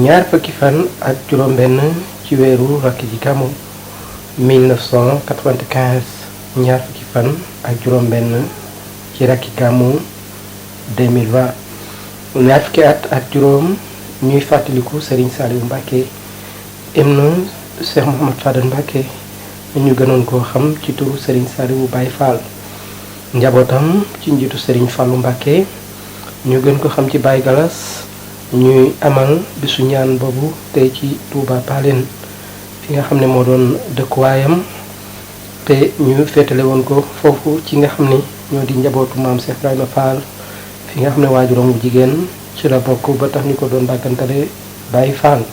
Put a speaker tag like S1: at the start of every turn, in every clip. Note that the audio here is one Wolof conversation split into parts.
S1: ñaar fukki fan ak juróom-benn ci weeru rakk ji gàmmu 1995 ñaar fukki fan ak juróom-benn ci rakki gàmmu 2020 ñaar fukki at ak juróom ñuy fàttaliku Serigne Saliou Mbacke ibnu Cheikh Mouhamad Fadal Mbacke ñu gënoon koo xam ci turu Serigne Saliou Baye Fall njabootam ci njiitu Serigne Fallou Mbacke ñu gën ko xam ci Baye Galas ñuy amal bisu ñaan boobu tey ci Touba PALENE fi nga xam ne moo doon dëkkuwaayam te ñu féetale woon ko foofu ci nga xam ne ñoo di njabootu maam Cheikh Ibrahima Fall fi nga xam ne waajuram bu jigéen ci la bokk ba tax ñu ko doon dàggantale Baye Fall.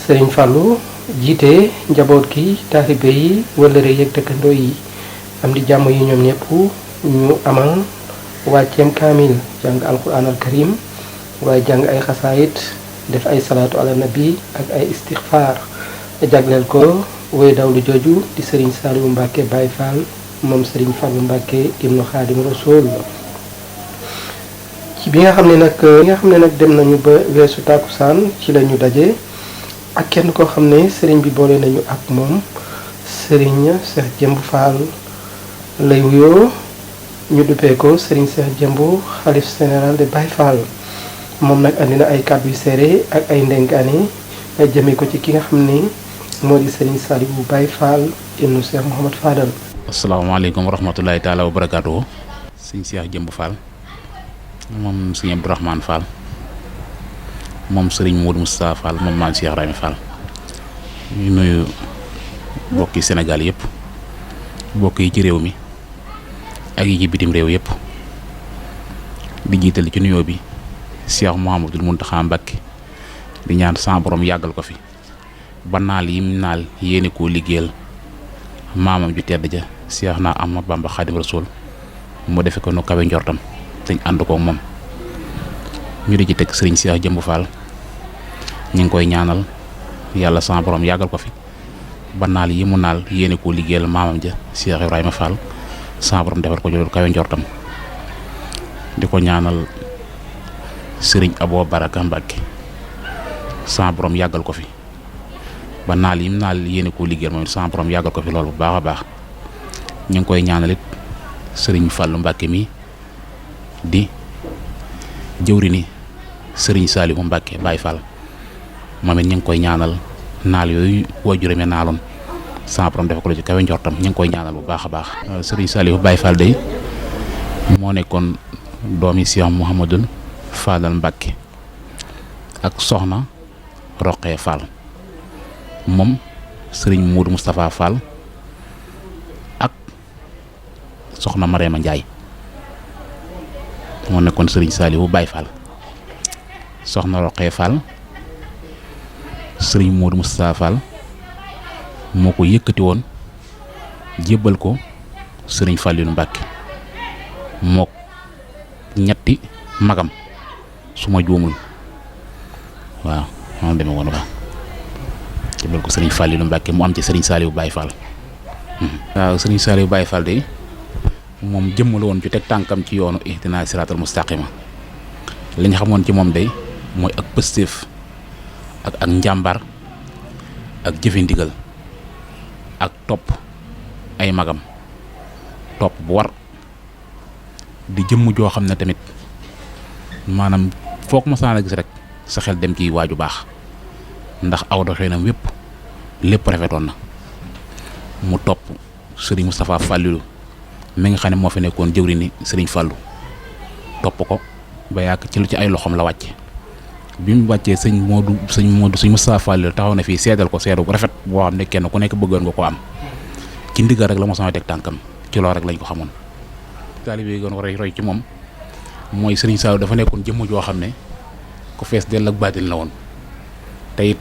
S1: Serigne Fallou jiite njaboot gi taalibe yi wëllëre yeeg dëkkandoo yi am di jàmm yi ñoom ñëpp ñu amal wàcceem kaamil jàng alquran al karim waaye jàng ay xasaayit def ay salaatu ala nabi ak ay istixfaar jagleel ko woy dawlu jooju di Serigne Saliou Mbacke Baye Fall moom Serigne Fallou Mbacke ibnu Xaadim Rasul ci bi nga xam ne nag dem nañu ba weesu tàkkusaan ci la ñu daje ak kenn koo xam ne Serigne bi boole nañu ak moom Serigne Cheikh Jëmb Fall lay wuyoo ñu duppee ko Serigne Cheikh Jëmb xalif général de Baye Fall moom nag andi na ay kàddu yu seere ak ay ndenkaane jëmee ko ci ki nga xam ne moo di Serigne Saliou Baye Fall ibnu Cheikh Mouhamad Fadal.
S2: asalaamaaleykum wa rahmatulahi taala wa barakaatuhu. Serigne Cheikh Jëmb Fall moom Serigne Abdourahmane Fall moom Serigne Modou Moustapha Fall moom maam Cheikh Ibrahima Fall. ñu nuyu bokki Sénégal yëpp bokk yi ci réew mi ak yi ci bitim réew yëpp di jiital ci nuyoo bi Cheikh Mouhamadoul Mountakha Mbacke di ñaan sa borom yàggal ko fi ba naal yim naal yéene koo liggéeyal maamam ju tedd ja Cheikh na Ahmadou Bamba Khadim Rasoul mu defe ko nu kawe njortam te ñu ànd ko moom. ñu di ci teg Serigne Cheikh Jëmb Fall ñu ngi koy ñaanal yàlla sa borom yàggal ko fi ba naal yi mu naal yéene koo liggéeyal maamam ja Cheikh Ibrahima Fall sa borom defal ko jël kawe njortam di ko ñaanal Serigne Abo Baraka Mbacke sa borom yàggal ko fi ba naal yim naal yéene koo liggéeyal moom sa borom yàggal ko fi loolu bu baax a baax. ñu ngi koy ñaanal it Serigne Fallou Mbacke mi di jëwriñi Serigne Saliou Mbacke Baye Fall moom it ñu ngi koy ñaanal naal yooyu waajuram naaloon sa borom defal ko ci kawe njortam ñu ngi koy ñaanal bu baax a baax. Serigne Saliou Baye Fall day moo nekkoon doomi Cheikh Mouhamadoul Fadal Mbacke ak soxna Roqee Fall moom Serigne Modou Moustapha Fall ak soxna Marema Ndiaye moo nekkoon Serigne Saliou Baye Fall soxna Roqee Fall Serigne Modou Moustapha Fall moo ko yëkkati woon jébbal ko Serigne Falilou Mbacke mook ñetti magam su ma juumul waaw moom demee woon waaw jébbal ko Serigne Falilou Mbacke mu am ci Serigne Saliou Baye Fall. waaw Serigne Saliou Baye Fall de moom jëmmal woon ci teg tànkam ci yoonu ihdina siraatal mustaqima li ñu xamoon ci moom de mooy ak pëstéef ak njàmbar ak jëfe ndigal ak topp ay magam topp bu war di jëmm joo xam ne tamit maanaam foog ma saan a gis rek sa xel dem ci waaju baax ndax aw doxinam lépp rafetoon na mu topp Serigne Moustapha Falilou mi nga xam ne moo fi nekkoon jëwriñi Serigne Fallou topp ko ba yàgg ci lu ci ay loxoom la wàcce bi mu wàccee sëñ Moustapha Falilou taxaw na fii seedal ko seedu bu rafet boo xam ne kenn ku nekk bëggoon nga ko am ci ndigal rek la moo sama teg tànkam ci loolu rek lañ ko xamoon. taalibe yi gën ko roy ci moom mooy Serigne Saliou dafa nekkoon jëmm joo xam ne ku fees dell ak baatin la woon te it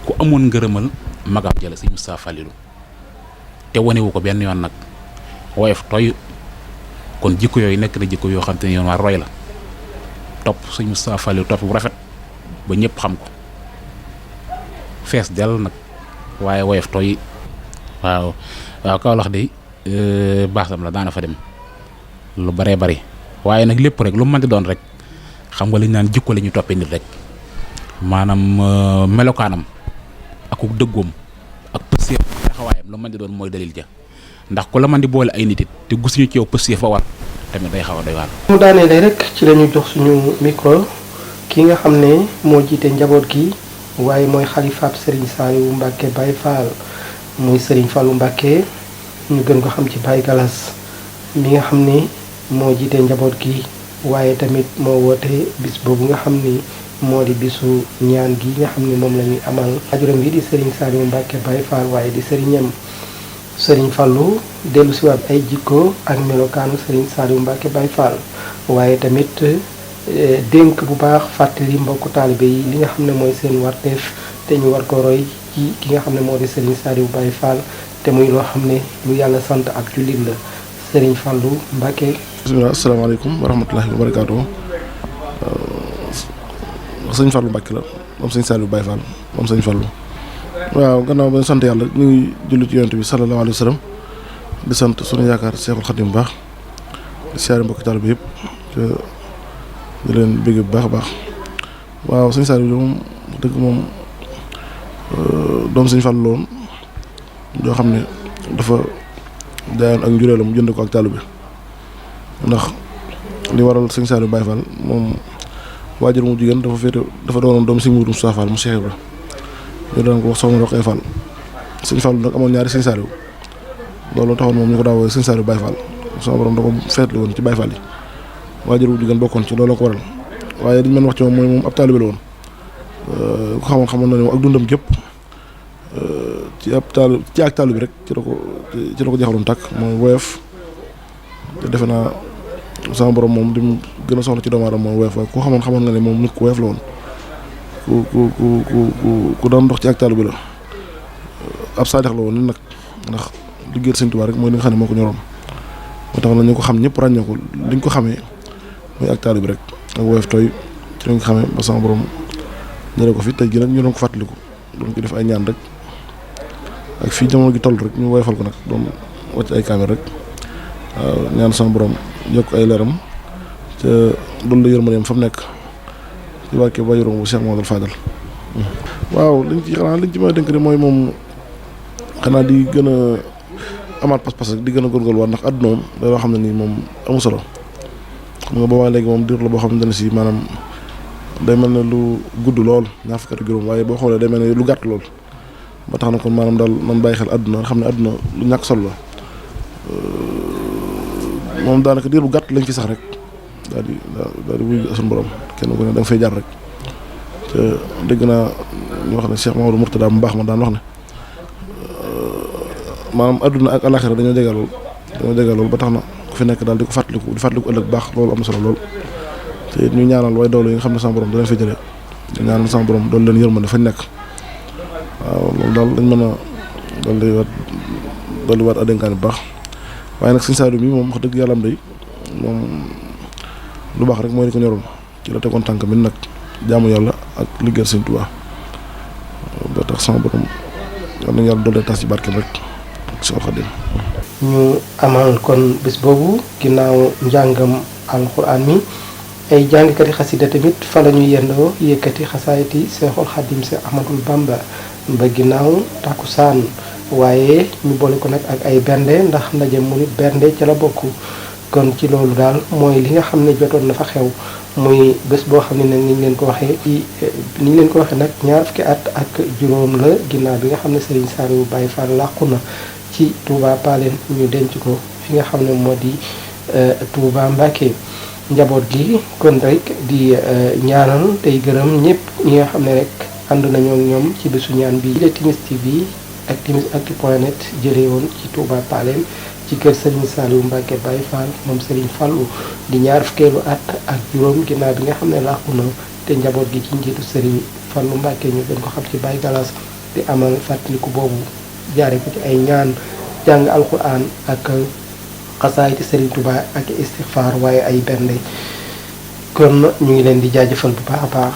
S2: ku amoon ngërëmal magam jëla sëñ Moustapha Falilou te wanewu ko benn yoon nag woyof toy kon jikko yooyu nekk na jikko yoo xam te ne yoon waa roy la topp sëñ Moustapha Falilou topp bu rafet ba ñëpp xam ko fees dell nag waaye woyof toy waaw Kaolack de baasam la daana fa dem lu baree bari waaye nag lépp rek lu mu mën di doon rek xam nga li ñu naan jikko la ñu toppee nit rek maanaam melokaanam ak dëggoom ak pësiyëf taxawaayam lu mën di doon mooy dalil ja ndax ku la mën di boole ay nit it te gisuñu ci yow pësiyëf fa war tamit day xaw a doy waar.
S1: mu daaneele rek ci la ñu jox suñu micro ki nga xam ne moo jiite njaboot gi waaye mooy xalifaab Serigne Saliou Mbacke Baye Fall muy Serigne Fallou Mbacke ñu gën ko xam ci Baye Galas mi nga xam ne moo jiite njaboot gi waaye tamit moo woote bis boobu nga xam ni moo di bisu ñaan gi nga xam ne moom la ñuy amal ajuram bi di Serigne Saliou Mbacke Baye Fall waaye di Serignam Serigne Fallou dellu si waat ay jikko ak melokaanu Serigne Saliou Mbacke Baye Fall waaye tamit dénk bu baax fàttali mbokku taalibe yi li nga xam ne mooy seen warteef te ñu war ko roy ci ki nga xam ne moo di Serigne Saliou Baye Fall te muy loo xam ne lu yàlla sant ak jullit la Serigne Fallou Mbacke.
S3: bismillah asalaamaaleykum wa rahmatullahi wa barakaatu. Sëñ Fallou Mbacke la moom Sëñ Saliou Baye Fall moom Sëñ Fallou. waaw gannaaw ba sant yàlla ñu ngi julli ci yonent bi sallallahu alayhi wa sallam di sant sunu yaakaar Seexul Xadim bu baax di siyaare mbokki taalibe bi yëpp di leen bëgg bu baax a baax waaw Sëñ Saliou moom dëgg moom doom Sëñ Fallou la woon yoo xam ne dafa jaayoon ak njureelam jënd ko ak taalibe bi ndax li waral Sëñ Saliou Baye Fall moom waajur mu jigéen dafa doonoon doom Sëñ Mourou Moussa Fall mu Cheikh Ibra ñu daan ko wax soxna Roqee Fall Sëñ Fallou nag amoon ñaari Sëñ Saliou loolu taxoon moom ñu ko daawoo Sëñ Saliou Baye Fall sama borom da ko feetlu woon ci Baye Fall yi waajur mu jigéen bokkoon ci loolu ko waral waaye liñ mën wax ci moom mooy moom ab taalibe la woon ko xamoon na ne moom ak dundam gépp ci ak taalibe bi rek ci la ko jeexaloon tàkk mooy woyof te defe naa sama borom moom li mu gën a soxla ci doomu aadama mooy woyof waaye ku xamoon nga ne moom nit ku woyof la woon ku daan dox ci ak taalibe bi la ab saadix la woon nit nag ndax liggéeyal Sëñ Tuubaa rek mooy li nga xam ne moo ko ñoroon moo tax na ñu ko xam ñëpp ràññee ko liñ ko xamee mooy ak taalibe bi rek ak woyof tooy ci lañ ko xamee ba sama borom ñëre ko fi tey gi nag ñu doon ko fàttaliku doon ko def ay ñaan rek ak fii jamono gi toll rek ñu woyofal ko nag doon wàcc ay kaamil rek waaw ñaan sama borom yokk ay leeram te loolu la yërmandeem fa mu nekk ci barke ba yoroom bu Cheikh Mamadou Fadal waaw liñ ci mën a dénk de mooy moom xanaa di gën a amaat pas-pas rek di gën a góorgóorlu waat ndax àdduna moom da loo xam ne nii moom amu solo xam nga boobaa léegi moom diir la boo xam ne si maanaam day mel ne lu gudd lool ñaar fukki at ak juróom waaye boo xoolee day mel ne lu gàtt lool ba tax na kon maanaam daal man bàyyi xel àdduna xam ne àdduna lu ñàkk solo la moom daanaka diir bu gàtt lañ fi sax rek daal di wuy suñu borom kenn ku ne da nga fay jaar rek te dégg naa ñu wax ne Cheikh Mamadou Mourtada mu baax ma daan wax ne maanaam àdduna ak alaxira dañoo jege lool ba tax na ku fi nekk daal di fàttaliku ëllëg baax loolu am na solo lool te it ñu ñaanal way doole yi nga xam ne sama borom da leen fay jëlee ñu ñaanal sama borom doon leen yërmande fañ nekk waaw loolu daal dañ mën a dolli waat adénkaan bu baax waaye nag Sëñ Saliou mi moom wax dëgg yàlla am day moom lu baax rek mooy li ko ñoroon ci la tegoon tànk mi nag jaamu yàlla ak liggéeyal Sëñ Tuubaa ba tax sama borom war nañu yàlla dolli tas ci barkeem rek ak si Xaadim
S1: ñu amal kon bés boobu ginnaaw njàngam alxuraan mi ay jàngkati xasida tamit fa la ñuy yendoo yëkkati xasaayati Seexul Xaadim Seex Ahmadul Bamba ba ginnaaw takkusaan waaye ñu boole ko nag ak ay bernde ndax ndaje mu nit bernde ca la bokk kon ci loolu daal mooy li nga xam ne jotoon na fa xew muy bés boo xam ne nag ni ñu leen ko waxee nag ñaar fukki at ak juróom la ginnaaw bi nga xam ne Serigne Saliou Baye Fall làqu na ci Touba PALENE ñu denc ko fi nga xam ne moo di Touba Mbacke njaboot gi kon rek di ñaanal tey gërëm ñëpp ñi nga xam ne rek ànd nañoo ak ñoom ci bésu ñaan bi la Timis TV ak timisactu.net jëlee woon ci Touba PALENE ci kër Serigne Saliou Mbacke Baye Fall moom Serigne Fallou di ñaar fukkeelu at ak juróom ginnaaw bi nga xam ne làqu na te njaboot gi ci njiitu Serigne Fallou Mbacke ñu gën ko xam ci Baye Galas di amal fàttaliku boobu jaare ko ci ay ñaan jàng alquran ak xasaay ci Serigne Touba ak istighfar waaye ay bernde kon ñu ngi leen di jaajëfal bu baax a baax